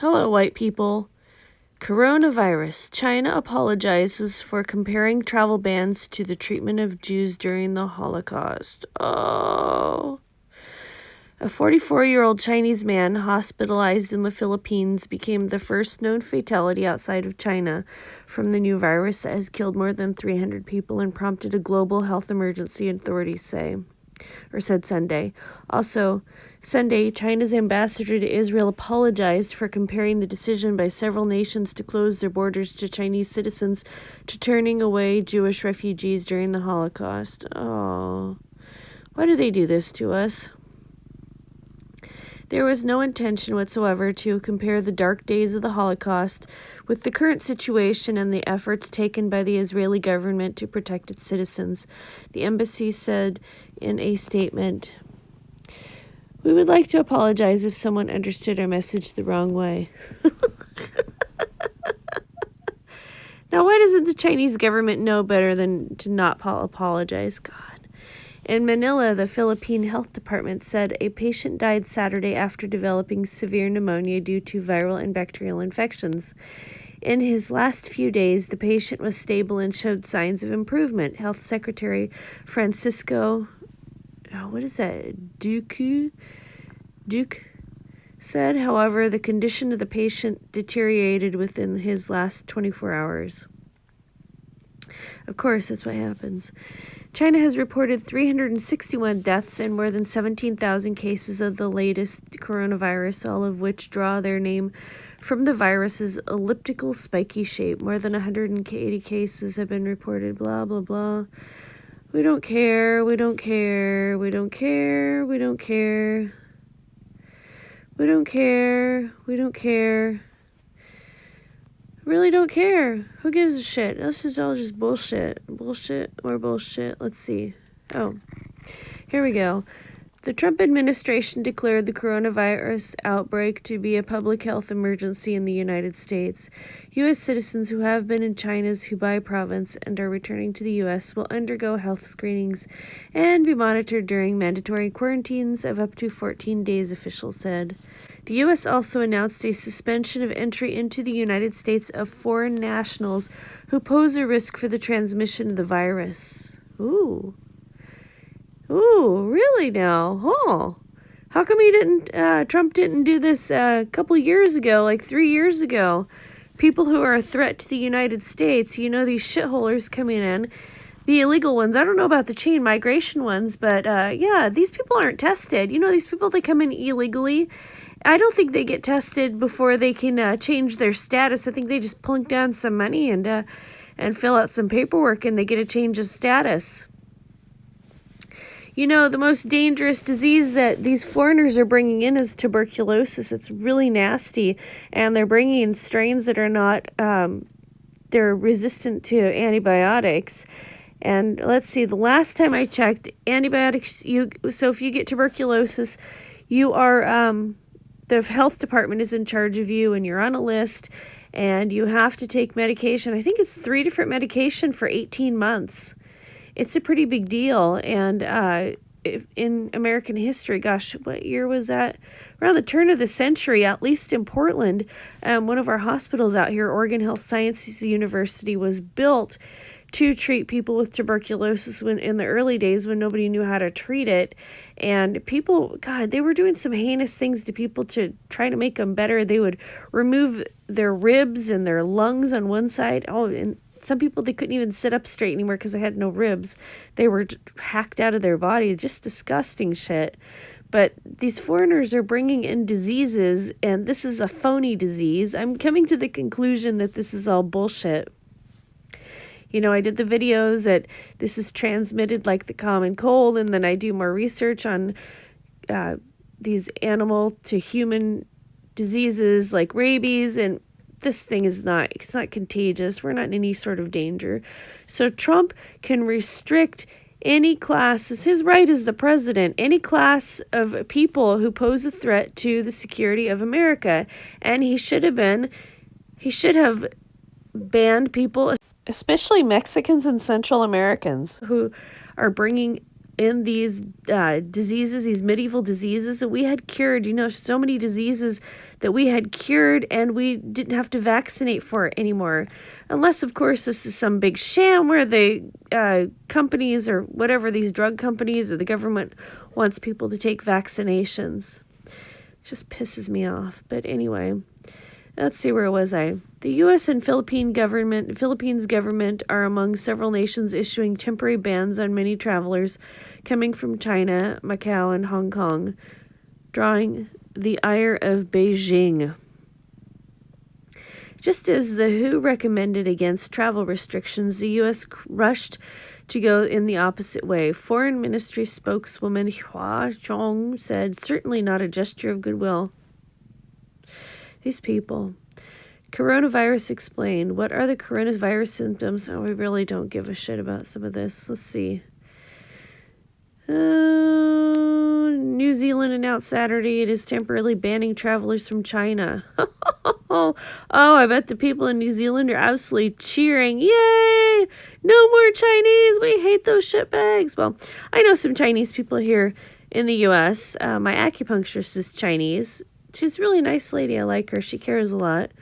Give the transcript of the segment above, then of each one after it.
Hello, white people. Coronavirus. China apologizes for comparing travel bans to the treatment of Jews during the Holocaust. Oh. A 44-year-old Chinese man hospitalized in the Philippines became the first known fatality outside of China from the new virus that has killed more than 300 people and prompted a global health emergency, authorities said Sunday. Also, Sunday, China's ambassador to Israel apologized for comparing the decision by several nations to close their borders to Chinese citizens to turning away Jewish refugees during the Holocaust. Oh, why do they do this to us? There was no intention whatsoever to compare the dark days of the Holocaust with the current situation and the efforts taken by the Israeli government to protect its citizens, the embassy said in a statement. We would like to apologize if someone understood our message the wrong way. Now, why doesn't the Chinese government know better than to not apologize? God. In Manila, the Philippine Health Department said a patient died Saturday after developing severe pneumonia due to viral and bacterial infections. In his last few days, the patient was stable and showed signs of improvement. Health Secretary Francisco, Duke said, however, the condition of the patient deteriorated within his last 24 hours. Of course, that's what happens. China has reported 361 deaths and more than 17,000 cases of the latest coronavirus, all of which draw their name from the virus's elliptical spiky shape. More than 180 cases have been reported, blah, blah, blah. We don't care, we don't care, we don't care, we don't care. We don't care, we don't care. Really don't care. Who gives a shit? This is all just bullshit. Bullshit or bullshit. Let's see. Oh, here we go. The Trump administration declared the coronavirus outbreak to be a public health emergency in the United States. U.S. citizens who have been in China's Hubei province and are returning to the U.S. will undergo health screenings and be monitored during mandatory quarantines of up to 14 days, officials said. The U.S. also announced a suspension of entry into the United States of foreign nationals who pose a risk for the transmission of the virus. Ooh, really now? Huh? How come Trump didn't do this a couple years ago, like 3 years ago? People who are a threat to the United States, these shitholers coming in, the illegal ones. I don't know about the chain migration ones, but yeah, these people aren't tested. These people that come in illegally, I don't think they get tested before they can change their status. I think they just plunk down some money and fill out some paperwork and they get a change of status. The most dangerous disease that these foreigners are bringing in is tuberculosis. It's really nasty, and they're bringing in strains that are not, they're resistant to antibiotics. And let's see, the last time I checked, antibiotics, so if you get tuberculosis, you are, the health department is in charge of you and you're on a list and you have to take medication. I think it's 3 different medication for 18 months. It's a pretty big deal. And in American history, gosh, what year was that? Around the turn of the century, at least in Portland, one of our hospitals out here, Oregon Health Sciences University, was built to treat people with tuberculosis when in the early days when nobody knew how to treat it. And people, God, they were doing some heinous things to people to try to make them better. They would remove their ribs and their lungs on one side. Oh, and some people, they couldn't even sit up straight anymore because they had no ribs. They were hacked out of their body. Just disgusting shit. But these foreigners are bringing in diseases, and this is a phony disease. I'm coming to the conclusion that this is all bullshit. I did the videos that this is transmitted like the common cold, and then I do more research on these animal to human diseases like rabies, and this thing it's not contagious. We're not in any sort of danger. So Trump can restrict any class, it's his right as the president, any class of people who pose a threat to the security of America. And he should have banned people, especially Mexicans and Central Americans, who are bringing in these diseases, these medieval diseases that we had cured. So many diseases that we had cured and we didn't have to vaccinate for it anymore. Unless, of course, this is some big sham where the companies or whatever, these drug companies or the government wants people to take vaccinations. It just pisses me off. But anyway, let's see, where was I? The U.S. and Philippines government are among several nations issuing temporary bans on many travelers coming from China, Macau, and Hong Kong, drawing the ire of Beijing. Just as the WHO recommended against travel restrictions, the U.S. rushed to go in the opposite way. Foreign Ministry spokeswoman Hua Chong said, "Certainly not a gesture of goodwill." These people. Coronavirus explained. What are the coronavirus symptoms? Oh, we really don't give a shit about some of this. Let's see. New Zealand announced Saturday it is temporarily banning travelers from China. I bet the people in New Zealand are absolutely cheering. Yay! No more Chinese! We hate those shitbags. Well, I know some Chinese people here in the U.S. My acupuncturist is Chinese. She's a really nice lady. I like her. She cares a lot.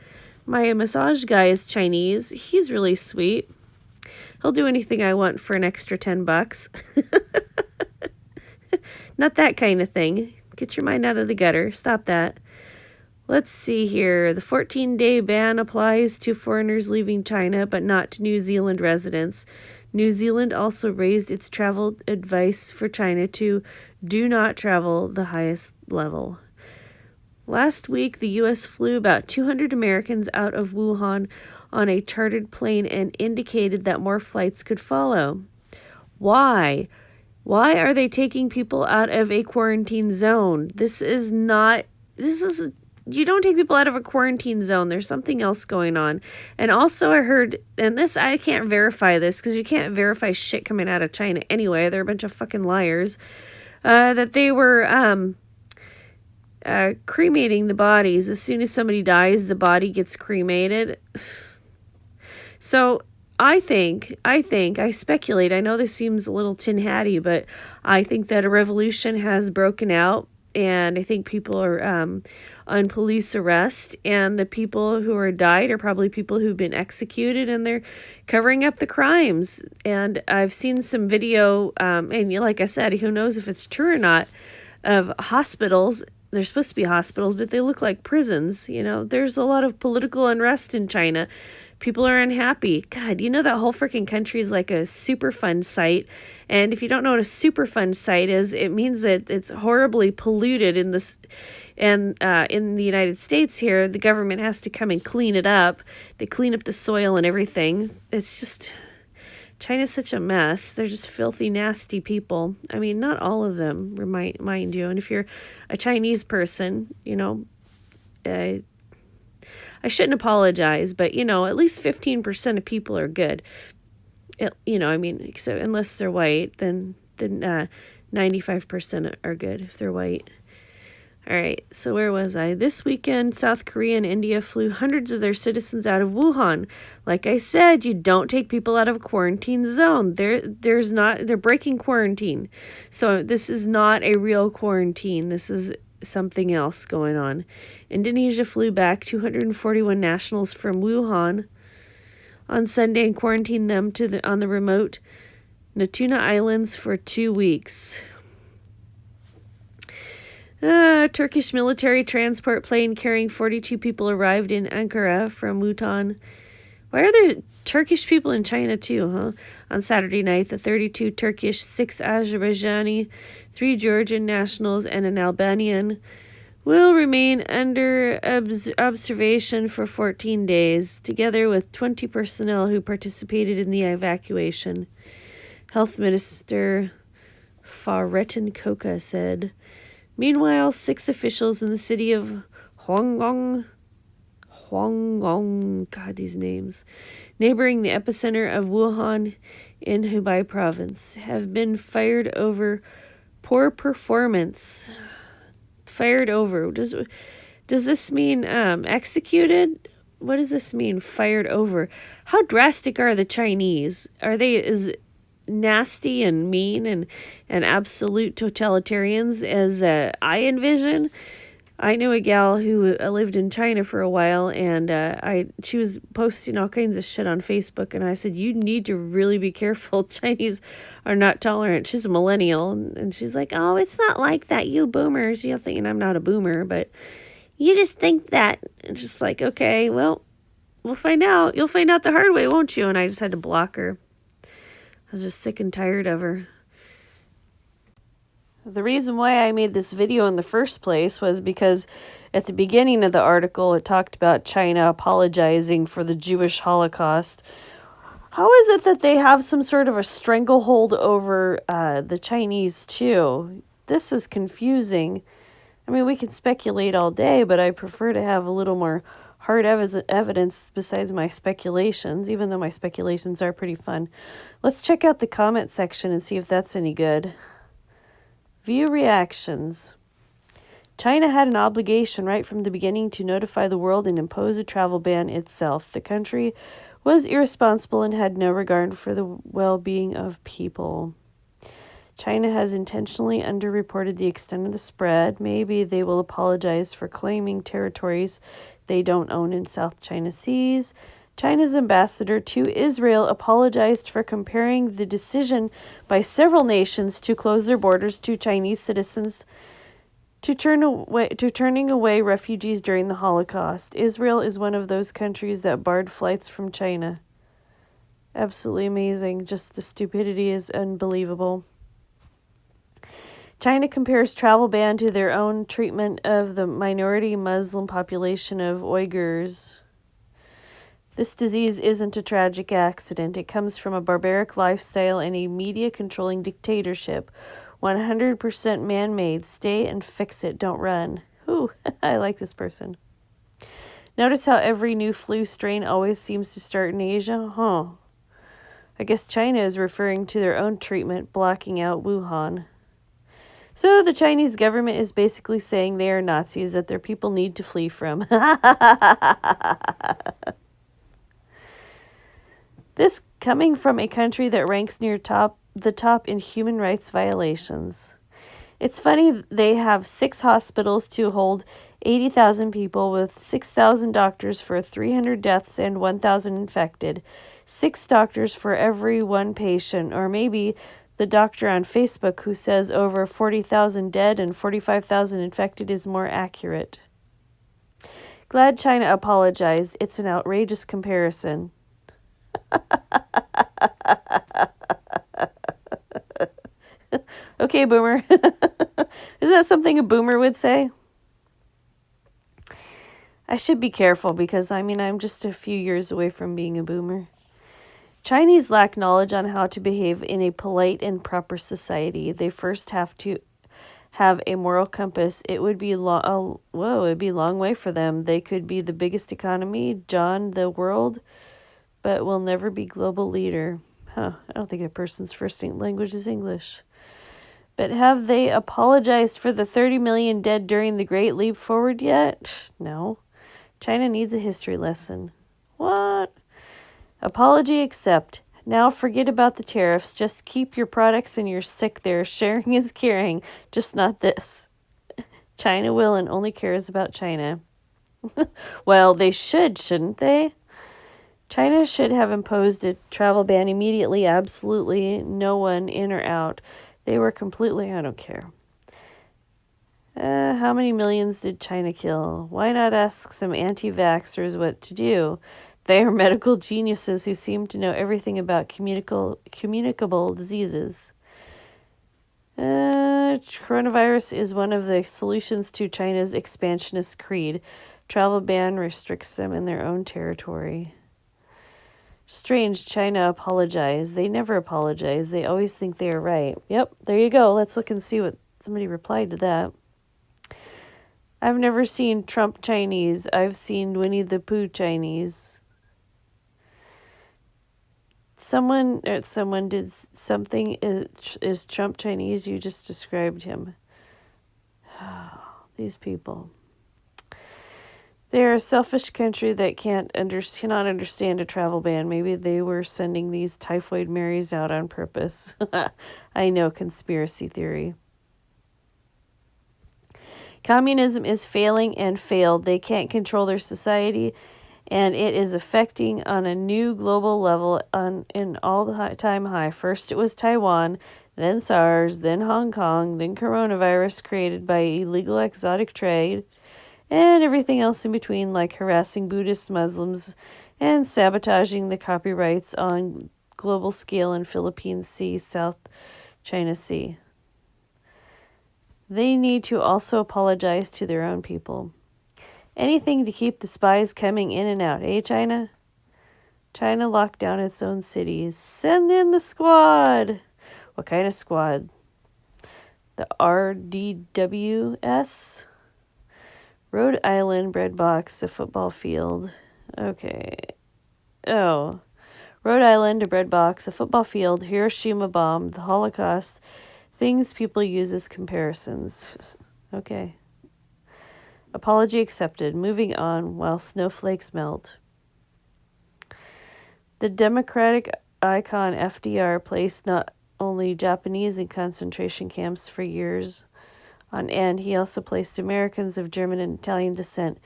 My massage guy is Chinese. He's really sweet. He'll do anything I want for an extra $10. Not that kind of thing. Get your mind out of the gutter. Stop that. Let's see here. The 14-day ban applies to foreigners leaving China, but not to New Zealand residents. New Zealand also raised its travel advice for China to do not travel the highest level. Last week, the U.S. flew about 200 Americans out of Wuhan on a chartered plane and indicated that more flights could follow. Why? Why are they taking people out of a quarantine zone? You don't take people out of a quarantine zone. There's something else going on. And also I heard, and this, I can't verify this because you can't verify shit coming out of China anyway. They're a bunch of fucking liars. That they were cremating the bodies. As soon as somebody dies, the body gets cremated. So I speculate, I know this seems a little tin hatty, but I think that a revolution has broken out, and I think people are on police arrest, and the people who are died are probably people who've been executed, and they're covering up the crimes. And I've seen some video, and like I said, who knows if it's true or not, of hospitals. They're supposed to be hospitals, but they look like prisons. There's a lot of political unrest in China. People are unhappy. God, that whole freaking country is like a Superfund site. And if you don't know what a Superfund site is, it means that it's horribly polluted in this. And in the United States here, the government has to come and clean it up. They clean up the soil and everything. It's just, China's such a mess. They're just filthy, nasty people. I mean, not all of them, mind you. And if you're a Chinese person, I shouldn't apologize, but, at least 15% of people are good. So unless they're white, then 95% are good if they're white. All right, so where was I? This weekend, South Korea and India flew hundreds of their citizens out of Wuhan. Like I said, you don't take people out of a quarantine zone. They're breaking quarantine. So this is not a real quarantine. This is something else going on. Indonesia flew back 241 nationals from Wuhan on Sunday and quarantined them on the remote Natuna Islands for 2 weeks. Turkish military transport plane carrying 42 people arrived in Ankara from Wuhan. Why are there Turkish people in China too, huh? On Saturday night, the 32 Turkish, 6 Azerbaijani, 3 Georgian nationals, and an Albanian will remain under observation for 14 days, together with 20 personnel who participated in the evacuation. Health Minister Fahrettin Koca said. Meanwhile, 6 officials in the city of Huanggang, God, these names, neighboring the epicenter of Wuhan in Hubei province, have been fired over poor performance. Fired over. Does this mean executed? What does this mean, fired over? How drastic are the Chinese? Is nasty and mean and absolute totalitarians as I envision. I knew a gal who lived in China for a while, and she was posting all kinds of shit on Facebook, and I said, you need to really be careful. Chinese are not tolerant. She's a millennial, and she's like, oh, it's not like that, you boomers. You know, thinking I'm not a boomer, but you just think that. And just like, okay, well, we'll find out. You'll find out the hard way, won't you? And I just had to block her. I was just sick and tired of her. The reason why I made this video in the first place was because at the beginning of the article, it talked about China apologizing for the Jewish Holocaust. How is it that they have some sort of a stranglehold over the Chinese too? This is confusing. I mean, we can speculate all day, but I prefer to have a little more hard evidence besides my speculations, even though my speculations are pretty fun. Let's check out the comment section and see if that's any good. View reactions. China had an obligation right from the beginning to notify the world and impose a travel ban itself. The country was irresponsible and had no regard for the well-being of people. China has intentionally underreported the extent of the spread. Maybe they will apologize for claiming territories they don't own in South China Seas. China's ambassador to Israel apologized for comparing the decision by several nations to close their borders to Chinese citizens to turning away refugees during the Holocaust. Israel is one of those countries that barred flights from China. Absolutely amazing. Just the stupidity is unbelievable. China compares travel ban to their own treatment of the minority Muslim population of Uyghurs. This disease isn't a tragic accident. It comes from a barbaric lifestyle and a media-controlling dictatorship. 100% man-made. Stay and fix it. Don't run. Ooh, I like this person. Notice how every new flu strain always seems to start in Asia? Huh. I guess China is referring to their own treatment, blocking out Wuhan. So the Chinese government is basically saying they are Nazis that their people need to flee from. This coming from a country that ranks near the top in human rights violations. It's funny they have 6 hospitals to hold 80,000 people with 6,000 doctors for 300 deaths and 1,000 infected. 6 doctors for every 1 patient, or maybe the doctor on Facebook who says over 40,000 dead and 45,000 infected is more accurate. Glad China apologized. It's an outrageous comparison. Okay, boomer. Is that something a boomer would say? I should be careful because, I'm just a few years away from being a boomer. Chinese lack knowledge on how to behave in a polite and proper society. They first have to have a moral compass. It would be it'd be a long way for them. They could be the biggest economy, John the world, but will never be global leader. I don't think a person's first language is English. But have they apologized for the 30 million dead during the Great Leap Forward yet? No. China needs a history lesson. What? Apology accept. Now forget about the tariffs. Just keep your products and you're sick there. Sharing is caring. Just not this. China will and only cares about China. Well, they shouldn't they? China should have imposed a travel ban immediately. Absolutely no one in or out. They were completely, I don't care. How many millions did China kill? Why not ask some anti-vaxxers what to do? They are medical geniuses who seem to know everything about communicable diseases. Coronavirus is one of the solutions to China's expansionist creed. Travel ban restricts them in their own territory. Strange, China apologize. They never apologize. They always think they are right. Yep, there you go. Let's look and see what somebody replied to that. I've never seen Trump Chinese. I've seen Winnie the Pooh Chinese. Someone did something. Is Trump Chinese? You just described him. These people. They're a selfish country that cannot understand a travel ban. Maybe they were sending these typhoid Marys out on purpose. I know, conspiracy theory. Communism is failing and failed. They can't control their society, and it is affecting on a new global level in all-time high. First it was Taiwan, then SARS, then Hong Kong, then coronavirus created by illegal exotic trade, and everything else in between, like harassing Buddhist Muslims and sabotaging the copyrights on global scale in Philippine Sea, South China Sea. They need to also apologize to their own people. Anything to keep the spies coming in and out, eh, China? China locked down its own cities. Send in the squad. What kind of squad? The RDWS? Rhode Island bread box, a football field. Okay. Oh. Rhode Island, a bread box, a football field, Hiroshima bomb, the Holocaust. Things people use as comparisons. Okay. Apology accepted. Moving on while snowflakes melt. The Democratic icon FDR placed not only Japanese in concentration camps for years on end, he also placed Americans of German and Italian descent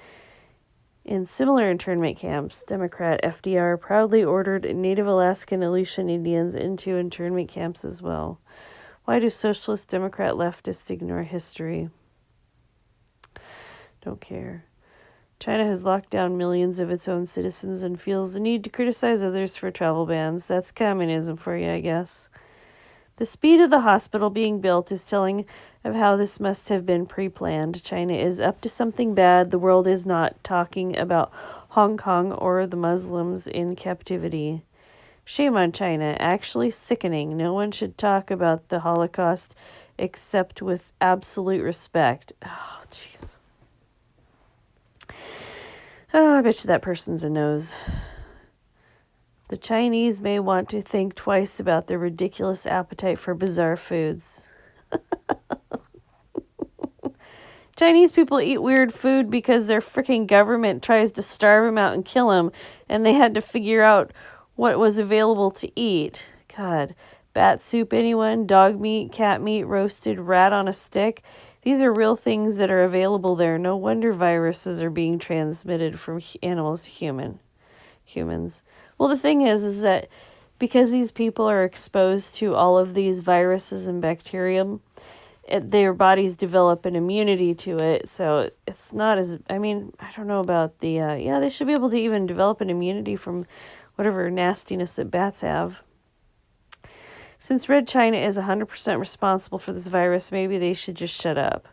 in similar internment camps. Democrat FDR proudly ordered Native Alaskan Aleutian Indians into internment camps as well. Why do socialist Democrat leftists ignore history? Don't care. China has locked down millions of its own citizens and feels the need to criticize others for travel bans. That's communism for you, I guess. The speed of the hospital being built is telling of how this must have been pre-planned. China is up to something bad. The world is not talking about Hong Kong or the Muslims in captivity. Shame on China. Actually sickening. No one should talk about the Holocaust except with absolute respect. Oh, jeez. Oh, I bet you that person's a nose. The Chinese may want to think twice about their ridiculous appetite for bizarre foods. Chinese people eat weird food because their freaking government tries to starve them out and kill them, and they had to figure out what was available to eat. God, bat soup, anyone? Dog meat, cat meat, roasted, rat on a stick. These are real things that are available there. No wonder viruses are being transmitted from animals to humans. Well, the thing is that because these people are exposed to all of these viruses and bacterium, their bodies develop an immunity to it. So it's not as, I don't know about the, they should be able to even develop an immunity from whatever nastiness that bats have. Since Red China is 100% responsible for this virus, maybe they should just shut up.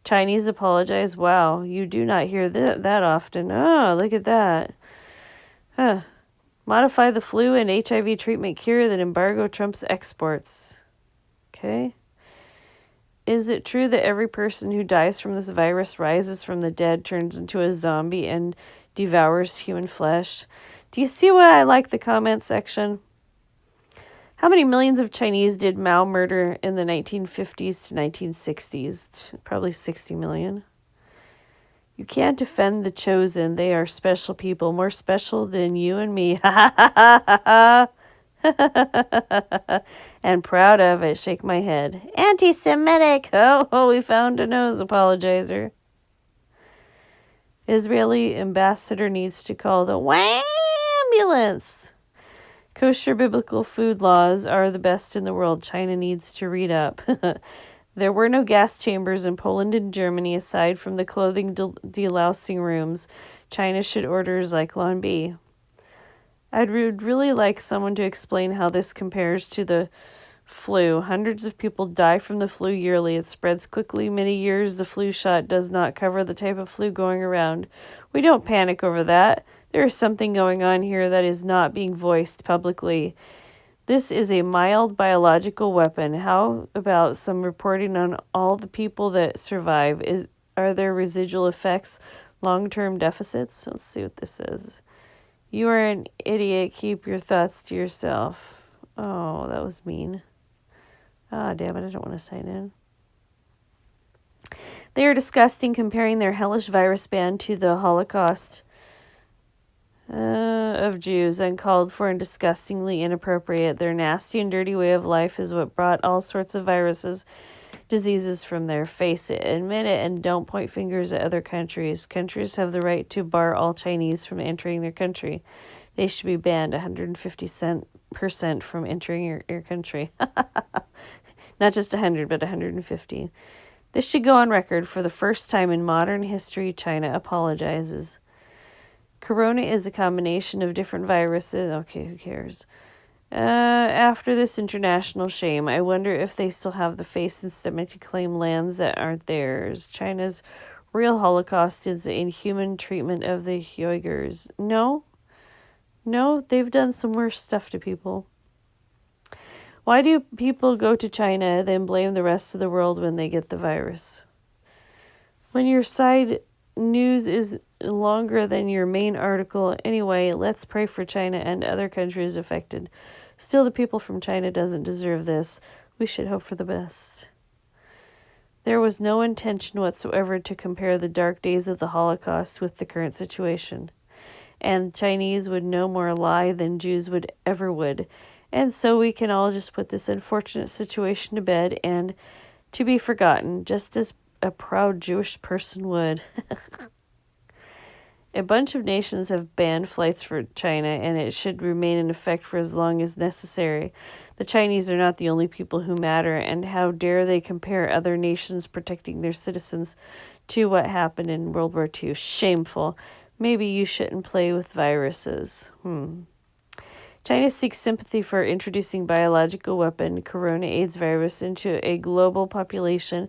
Chinese apologize. Wow, you do not hear that often. Oh, look at that. Huh. Modify the flu and HIV treatment cure that embargo Trump's exports. Okay. Is it true that every person who dies from this virus rises from the dead, turns into a zombie, and devours human flesh? Do you see why I like the comment section? How many millions of Chinese did Mao murder in the 1950s to 1960s? Probably 60 million. You can't defend the chosen. They are special people, more special than you and me. And proud of it. Shake my head. Anti-Semitic. Oh, we found a nose apologizer. Israeli ambassador needs to call the ambulance. Kosher biblical food laws are the best in the world. China needs to read up. There were no gas chambers in Poland and Germany aside from the clothing delousing rooms. China should order Zyklon B. I'd really like someone to explain how this compares to the flu. Hundreds of people die from the flu yearly. It spreads quickly. Many years the flu shot does not cover the type of flu going around. We don't panic over that. There is something going on here that is not being voiced publicly. This is a mild biological weapon. How about some reporting on all the people that survive? Are there residual effects, long-term deficits? Let's see what this says. You are an idiot. Keep your thoughts to yourself. Oh, that was mean. Ah, damn it. I don't want to sign in. They are disgusting, comparing their hellish virus ban to the Holocaust of Jews, uncalled for and disgustingly inappropriate. Their nasty and dirty way of life is what brought all sorts of diseases from there. Face it, admit it, and don't point fingers at other countries. Countries have the right to bar all Chinese from entering their country. They should be banned 150% from entering your country. Not just 100, but 150. This should go on record. For the first time in modern history, China apologizes. Corona is a combination of different viruses. Okay, who cares? After this international shame, I wonder if they still have the face and stomach to claim lands that aren't theirs. China's real Holocaust is inhuman treatment of the Uyghurs. No, they've done some worse stuff to people. Why do people go to China, then blame the rest of the world when they get the virus? When your side news is longer than your main article, anyway, let's pray for China and other countries affected. Still, the people from China doesn't deserve this. We should hope for the best. There was no intention whatsoever to compare the dark days of the Holocaust with the current situation. And Chinese would no more lie than Jews would. And so we can all just put this unfortunate situation to bed and to be forgotten, just as a proud Jewish person would. A bunch of nations have banned flights for China, and it should remain in effect for as long as necessary. The Chinese are not the only people who matter, and how dare they compare other nations protecting their citizens to what happened in World War II? Shameful. Maybe you shouldn't play with viruses. China seeks sympathy for introducing biological weapon corona AIDS virus into a global population,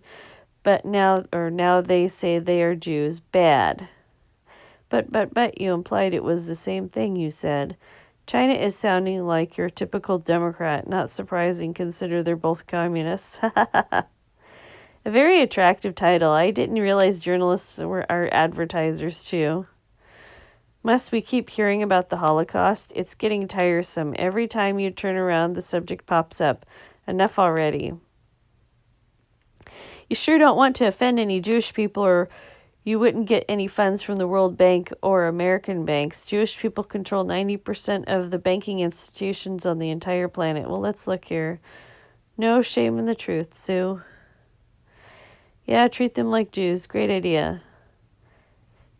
but now they say they are Jews. Bad. But you implied it was the same thing, you said. China is sounding like your typical Democrat. Not surprising, consider they're both communists. A very attractive title. I didn't realize journalists are advertisers too. Must we keep hearing about the Holocaust? It's getting tiresome. Every time you turn around, the subject pops up. Enough already. You sure don't want to offend any Jewish people, or you wouldn't get any funds from the World Bank or American banks. Jewish people control 90% of the banking institutions on the entire planet. Well, let's look here. No shame in the truth, Sue. Yeah, treat them like Jews. Great idea.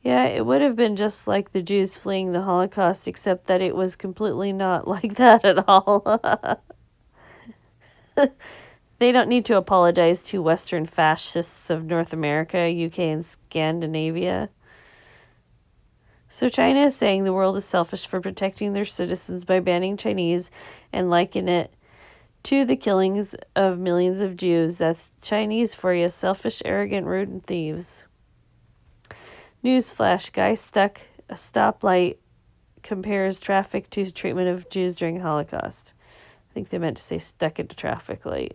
Yeah, it would have been just like the Jews fleeing the Holocaust, except that it was completely not like that at all. They don't need to apologize to Western fascists of North America, UK, and Scandinavia. So China is saying the world is selfish for protecting their citizens by banning Chinese and liken it to the killings of millions of Jews. That's Chinese for you, selfish, arrogant, rude, and thieves. Newsflash, guy stuck a stoplight compares traffic to treatment of Jews during Holocaust. I think they meant to say stuck at a stoplight.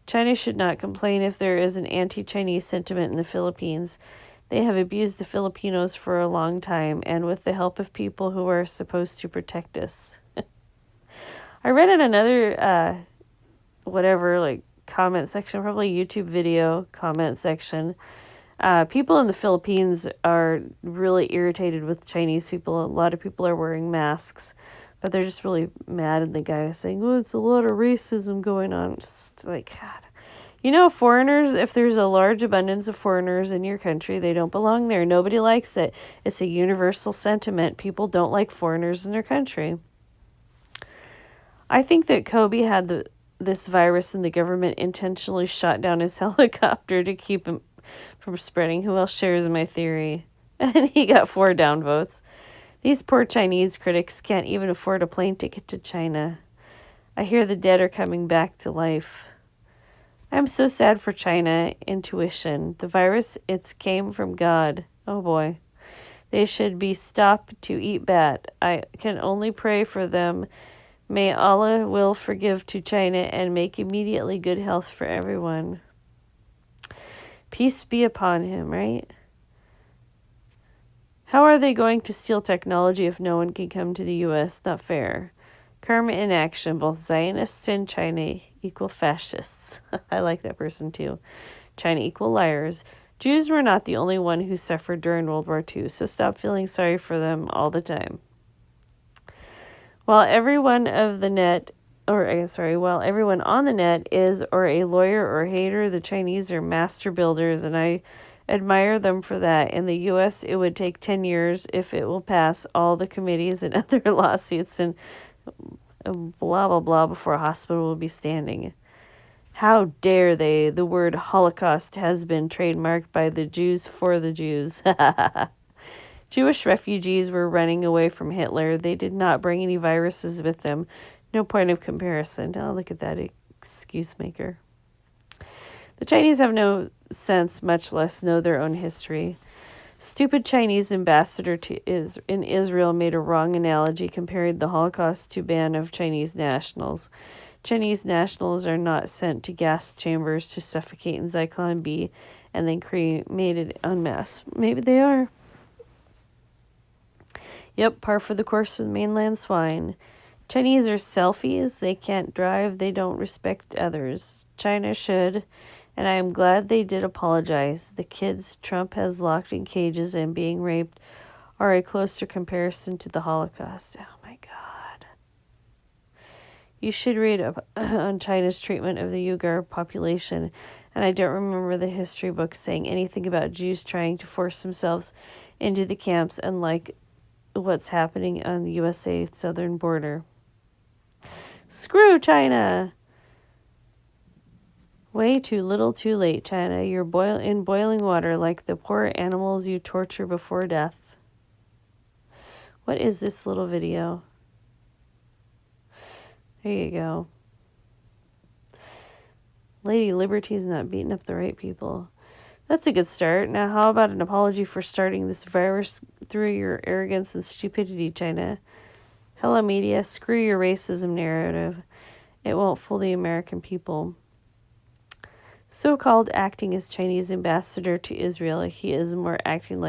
China should not complain if there is an anti-Chinese sentiment in the Philippines. They have abused the Filipinos for a long time, and with the help of people who are supposed to protect us. I read in another, comment section, probably YouTube video comment section. People in the Philippines are really irritated with Chinese people. A lot of people are wearing masks, but they're just really mad at the guy saying, oh, it's a lot of racism going on. Just like, God. Foreigners, if there's a large abundance of foreigners in your country, they don't belong there. Nobody likes it. It's a universal sentiment. People don't like foreigners in their country. I think that Kobe had this virus and the government intentionally shot down his helicopter to keep him from spreading. Who else shares my theory? And he got 4 downvotes. These poor Chinese critics can't even afford a plane ticket to China. I hear the dead are coming back to life. I'm so sad for China. Intuition. The virus, it came from God. Oh boy. They should be stopped to eat bat. I can only pray for them. May Allah will forgive to China and make immediately good health for everyone. Peace be upon him, right? How are they going to steal technology if no one can come to the U.S.? Not fair. Karma in action. Both Zionists and China equal fascists. I like that person too. China equal liars. Jews were not the only one who suffered during World War II, so stop feeling sorry for them all the time. While everyone on the net is or a lawyer or a hater, the Chinese are master builders, and I admire them for that. In the U.S., it would take 10 years if it will pass all the committees and other lawsuits and blah, blah, blah before a hospital will be standing. How dare they? The word Holocaust has been trademarked by the Jews for the Jews. Jewish refugees were running away from Hitler. They did not bring any viruses with them. No point of comparison. Oh, look at that excuse maker. The Chinese have no sense, much less know their own history. Stupid Chinese ambassador in Israel made a wrong analogy comparing the Holocaust to ban of Chinese nationals. Chinese nationals are not sent to gas chambers to suffocate in Zyklon B and then cremated en masse. Maybe they are. Yep, par for the course with mainland swine. Chinese are selfies. They can't drive. They don't respect others. China should, and I am glad they did apologize. The kids Trump has locked in cages and being raped are a closer comparison to the Holocaust. Oh my God. You should read on China's treatment of the Uyghur population, and I don't remember the history books saying anything about Jews trying to force themselves into the camps, unlike what's happening on the USA southern border. Screw China! Way too little too late, China. You're in boiling water like the poor animals you torture before death. What is this little video? There you go. Lady Liberty's not beating up the right people. That's a good start. Now, how about an apology for starting this virus through your arrogance and stupidity, China? Hello, media. Screw your racism narrative. It won't fool the American people. So-called acting as Chinese ambassador to Israel, he is more acting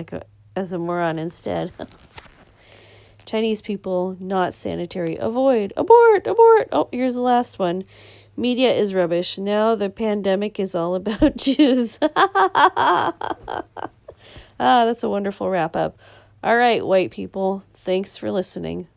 as a moron instead. Chinese people, not sanitary. Avoid. Abort. Abort. Oh, here's the last one. Media is rubbish. Now the pandemic is all about Jews. That's a wonderful wrap up. All right, white people. Thanks for listening.